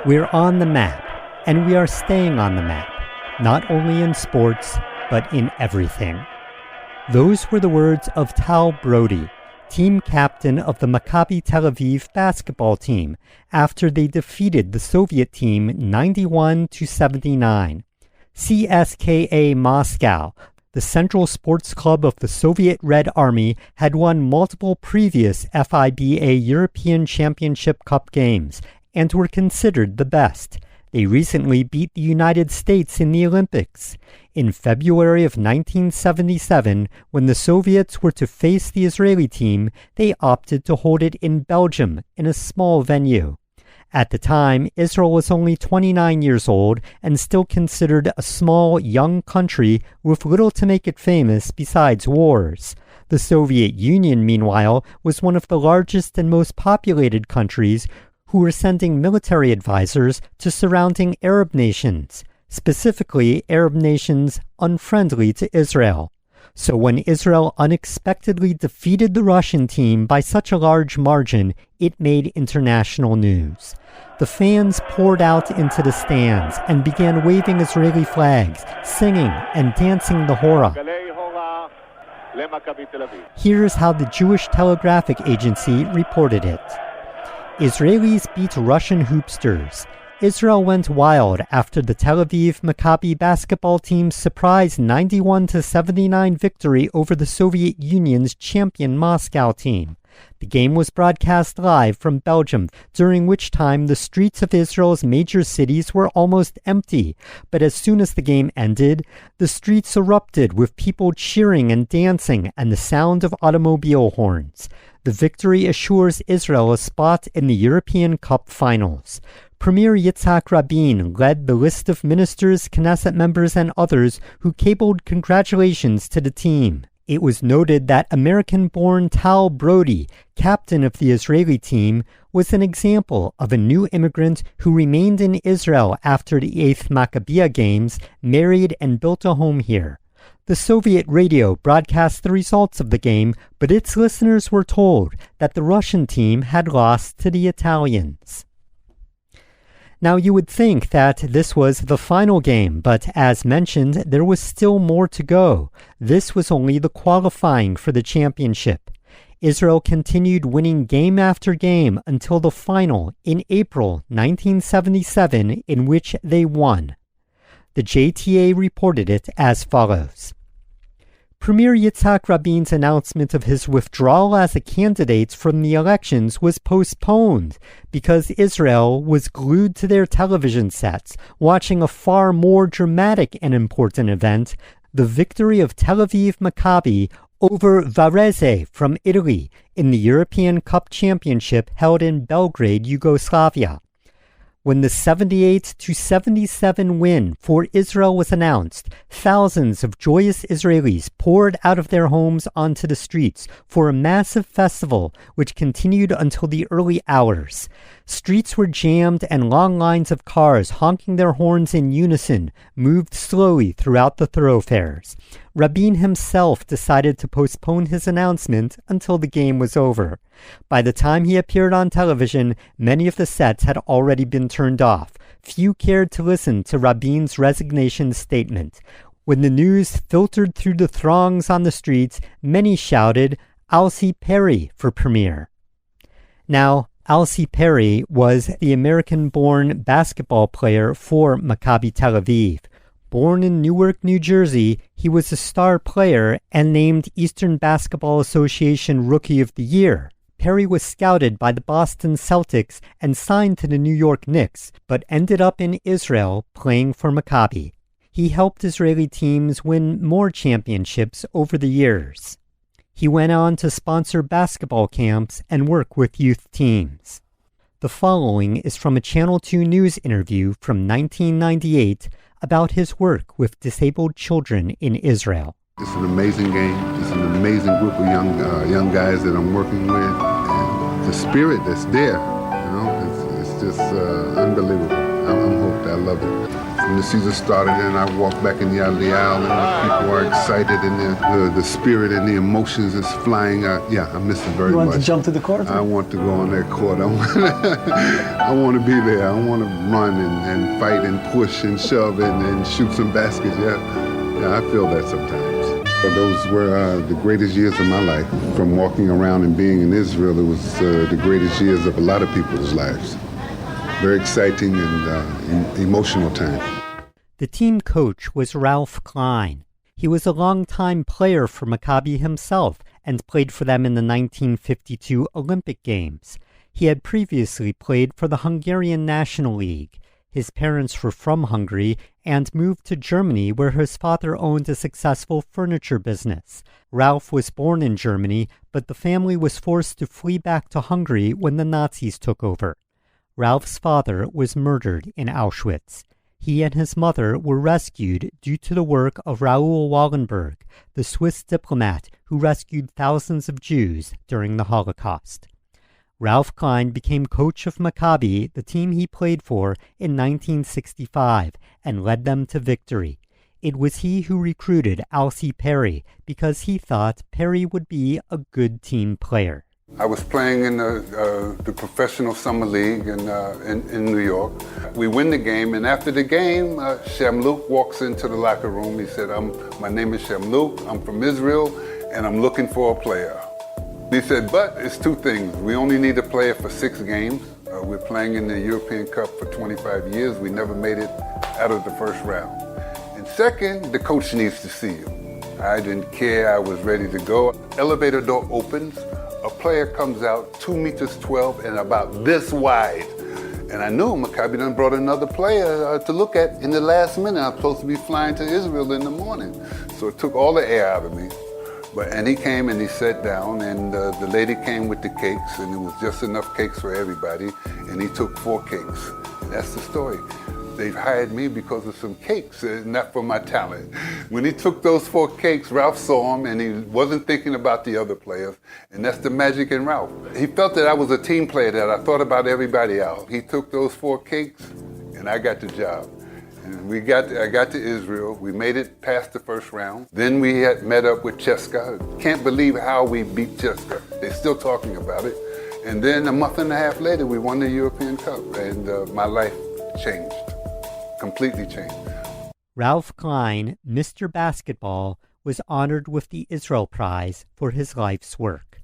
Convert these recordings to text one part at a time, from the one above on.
We're on the map, and we are staying on the map, not only in sports, but in everything. Those were the words of Tal Brody, team captain of the Maccabi Tel Aviv basketball team, after they defeated the Soviet team 91-79. CSKA Moscow, the Central Sports Club of the Soviet Red Army, had won multiple previous FIBA European Championship Cup games and were considered the best. They recently beat the United States in the Olympics. In February of 1977, when the Soviets were to face the Israeli team, they opted to hold it in Belgium in a small venue. At the time, Israel was only 29 years old and still considered a small, young country with little to make it famous besides wars. The Soviet Union, meanwhile, was one of the largest and most populated countries who were sending military advisors to surrounding Arab nations, specifically Arab nations unfriendly to Israel. So when Israel unexpectedly defeated the Russian team by such a large margin, it made international news. The fans poured out into the stands and began waving Israeli flags, singing and dancing the hora. Here's how the Jewish Telegraphic Agency reported it. Israelis beat Russian hoopsters. Israel went wild after the Tel Aviv Maccabi basketball team's surprise 91-79 victory over the Soviet Union's champion Moscow team. The game was broadcast live from Belgium, during which time the streets of Israel's major cities were almost empty. But as soon as the game ended, the streets erupted with people cheering and dancing and the sound of automobile horns. The victory assures Israel a spot in the European Cup finals. Premier Yitzhak Rabin led the list of ministers, Knesset members, and others who cabled congratulations to the team. It was noted that American-born Tal Brody, captain of the Israeli team, was an example of a new immigrant who remained in Israel after the 8th Maccabi Games, married and built a home here. The Soviet radio broadcast the results of the game, but its listeners were told that the Russian team had lost to the Italians. Now, you would think that this was the final game, but as mentioned, there was still more to go. This was only the qualifying for the championship. Israel continued winning game after game until the final in April 1977, in which they won. The JTA reported it as follows. Premier Yitzhak Rabin's announcement of his withdrawal as a candidate from the elections was postponed because Israel was glued to their television sets, watching a far more dramatic and important event, the victory of Tel Aviv Maccabi over Varese from Italy in the European Cup Championship held in Belgrade, Yugoslavia. When the 78-77 win for Israel was announced, thousands of joyous Israelis poured out of their homes onto the streets for a massive festival which continued until the early hours. Streets were jammed and long lines of cars honking their horns in unison moved slowly throughout the thoroughfares. Rabin himself decided to postpone his announcement until the game was over. By the time he appeared on television, many of the sets had already been turned off. Few cared to listen to Rabin's resignation statement. When the news filtered through the throngs on the streets, many shouted, "Aulcie Perry" for premier. Now, Aulcie Perry was the American-born basketball player for Maccabi Tel Aviv. Born in Newark, New Jersey, he was a star player and named Eastern Basketball Association Rookie of the Year. Perry was scouted by the Boston Celtics and signed to the New York Knicks, but ended up in Israel playing for Maccabi. He helped Israeli teams win more championships over the years. He went on to sponsor basketball camps and work with youth teams. The following is from a Channel 2 News interview from 1998 about his work with disabled children in Israel. It's an amazing game. It's an amazing group of young guys that I'm working with. And the spirit that's there, it's just unbelievable. I'm hooked. I love it. When the season started and I walked back in the Aliyah and the people are excited and the spirit and the emotions is flying. I miss it very much. You want to jump to the court? I want to go on that court. I want to be there. I want to run and fight and push and shove and shoot some baskets. Yeah, I feel that sometimes. Those were the greatest years of my life. From walking around and being in Israel, it was the greatest years of a lot of people's lives. Very exciting and emotional time. The team coach was Ralph Klein. He was a longtime player for Maccabi himself and played for them in the 1952 Olympic Games. He had previously played for the Hungarian National League. His parents were from Hungary and moved to Germany, where his father owned a successful furniture business. Ralph was born in Germany, but the family was forced to flee back to Hungary when the Nazis took over. Ralph's father was murdered in Auschwitz. He and his mother were rescued due to the work of Raoul Wallenberg, the Swiss diplomat who rescued thousands of Jews during the Holocaust. Ralph Klein became coach of Maccabi, the team he played for, in 1965 and led them to victory. It was he who recruited Aulcie Perry because he thought Perry would be a good team player. I was playing in the professional summer league in New York. We win the game, and after the game, Shamluk walks into the locker room. He said, my name is Shamluk, I'm from Israel, and I'm looking for a player. He said, but it's two things. We only need a player for 6 games. We're playing in the European Cup for 25 years. We never made it out of the first round. And second, the coach needs to see you. I didn't care, I was ready to go. Elevator door opens. A player comes out 2 meters 12 and about this wide. And I knew Maccabi done brought another player to look at in the last minute. I'm supposed to be flying to Israel in the morning. So it took all the air out of me. And he came and he sat down, and the lady came with the cakes, and it was just enough cakes for everybody. And he took 4 cakes. And that's the story. They've hired me because of some cakes, not for my talent. When he took those 4 cakes, Ralph saw him, and he wasn't thinking about the other players. And that's the magic in Ralph. He felt that I was a team player, that I thought about everybody else. He took those 4 cakes, and I got the job. And I got to Israel. We made it past the first round. Then we had met up with Cheska. Can't believe how we beat Cheska. They're still talking about it. And then a month and a half later, we won the European Cup, and my life changed. Completely changed. Ralph Klein, Mr. Basketball, was honored with the Israel Prize for his life's work.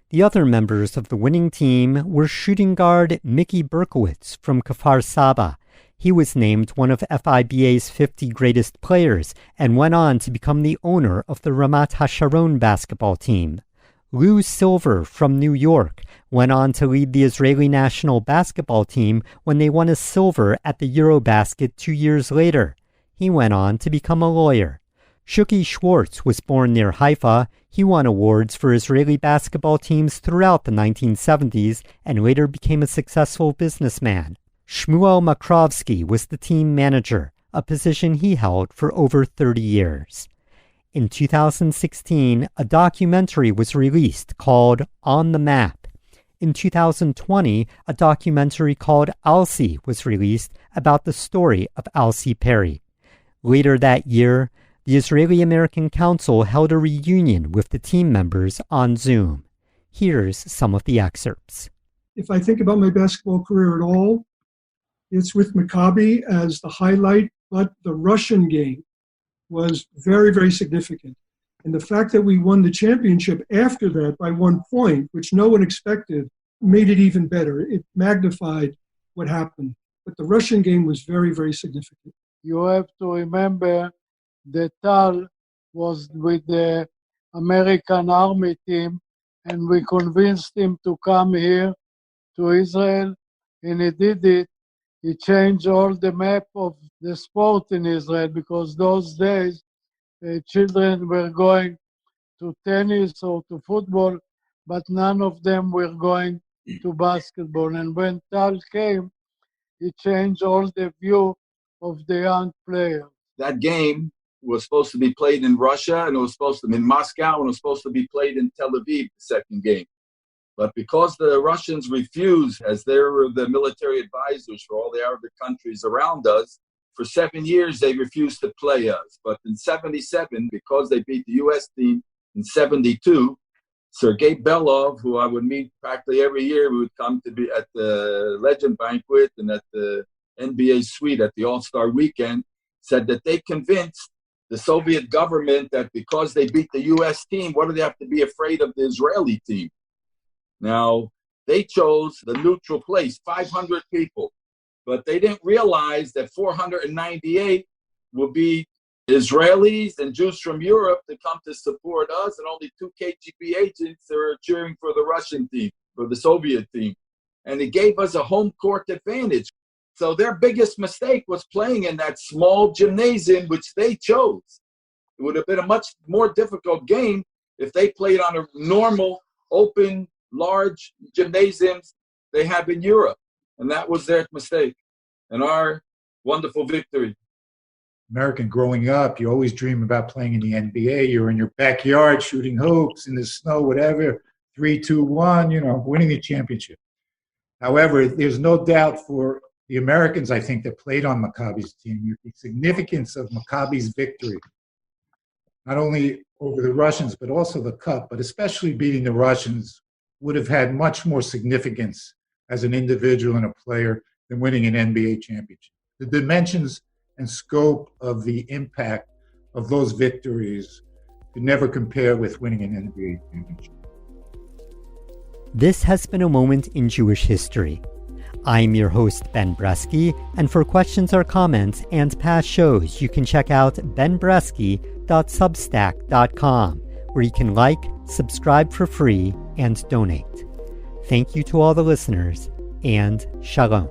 The other members of the winning team were shooting guard Miki Berkovich from Kfar Saba. He was named one of FIBA's 50 greatest players and went on to become the owner of the Ramat HaSharon basketball team. Lou Silver from New York went on to lead the Israeli national basketball team when they won a silver at the Eurobasket 2 years later. He went on to become a lawyer. Shuki Schwartz was born near Haifa. He won awards for Israeli basketball teams throughout the 1970s and later became a successful businessman. Shmuel Machrovsky was the team manager, a position he held for over 30 years. In 2016, a documentary was released called On the Map. In 2020, a documentary called Aulcie was released about the story of Aulcie Perry. Later that year, the Israeli-American Council held a reunion with the team members on Zoom. Here's some of the excerpts. If I think about my basketball career at all, it's with Maccabi as the highlight, but the Russian game was very, very significant. And the fact that we won the championship after that by 1 point, which no one expected, made it even better. It magnified what happened. But the Russian game was very, very significant. You have to remember that Tal was with the American Army team, and we convinced him to come here to Israel, and he did it. He changed all the map of the sport in Israel, because those days children were going to tennis or to football, but none of them were going to basketball. And when Tal came, he changed all the view of the young players. That game was supposed to be played in Russia, and it was supposed to be in Moscow, and it was supposed to be played in Tel Aviv, the second game. But because the Russians refused, as they were the military advisors for all the Arabic countries around us, for 7 years, they refused to play us. But in 77, because they beat the U.S. team in 72, Sergei Belov, who I would meet practically every year, we would come to be at the Legend Banquet and at the NBA Suite at the All-Star Weekend, said that they convinced the Soviet government that because they beat the U.S. team, what do they have to be afraid of the Israeli team? Now, they chose the neutral place, 500 people. But they didn't realize that 498 will be Israelis and Jews from Europe to come to support us, and only 2 KGB agents are cheering for the Russian team, for the Soviet team. And it gave us a home court advantage. So their biggest mistake was playing in that small gymnasium, which they chose. It would have been a much more difficult game if they played on a normal, open, large gymnasiums they have in Europe. And that was their mistake and our wonderful victory. American growing up, you always dream about playing in the NBA. You're in your backyard shooting hoops in the snow, whatever, 3, 2, 1, winning the championship. However, there's no doubt for the Americans, I think, that played on Maccabi's team, the significance of Maccabi's victory, not only over the Russians, but also the Cup, but especially beating the Russians, would have had much more significance as an individual and a player than winning an NBA championship. The dimensions and scope of the impact of those victories could never compare with winning an NBA championship. This has been a moment in Jewish history. I'm your host, Ben Bresky, and for questions or comments and past shows, you can check out benbresky.substack.com, where you can like, subscribe for free, and donate. Thank you to all the listeners, and Shalom.